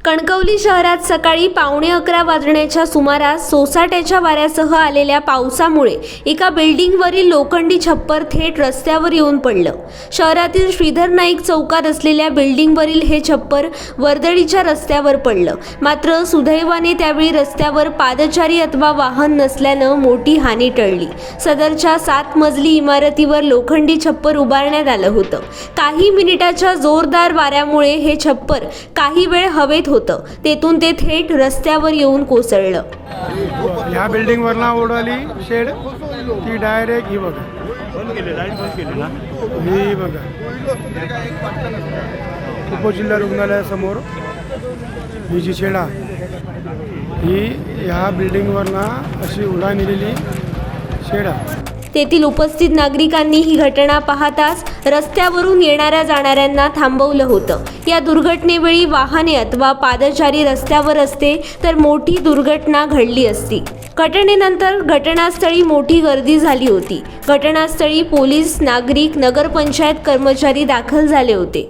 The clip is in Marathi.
कणकवली शहरात सकाळी 11:15 वाजण्याच्या सुमारास सोसाट्याच्या वाऱ्यासह आलेल्या पावसामुळे एका बिल्डिंगवरील लोखंडी छप्पर थेट रस्त्यावर येऊन पडलं। शहरातील श्रीधर नाईक चौकात असलेल्या बिल्डिंगवरील हे छप्पर वर्दळीच्या रस्त्यावर पडलं। मात्र सुदैवाने त्यावेळी रस्त्यावर पादचारी अथवा वाहन नसल्यानं मोठी हानी टळली। सदरच्या 7 मजली इमारतीवर लोखंडी छप्पर उभारण्यात आलं होतं। काही मिनिटाच्या जोरदार वाऱ्यामुळे हे छप्पर काही वेळ हवेत होतं, तेथून ते थेट रस्त्यावर येऊन कोसळलं। या बिल्डिंग वरना उडाली शेड ती डायरेक्ट ही बघा ही बघा उपजिल्हा रुग्णालयासमोर ही जी शेड आहे ही ह्या बिल्डिंग वरना अशी उडान दिलेली शेड आहे। तेथील उपस्थित नागरिकांनी ही घटना पाहताच रस्त्यावरून येणाऱ्या जाणाऱ्यांना थांबवलं होतं। या दुर्घटनेवेळी वाहने अथवा पादचारी रस्त्यावर असते तर मोठी दुर्घटना घडली असती। घटनेनंतर घटनास्थळी मोठी गर्दी झाली होती। घटनास्थळी पोलीस, नागरिक, नगरपंचायत कर्मचारी दाखल झाले होते।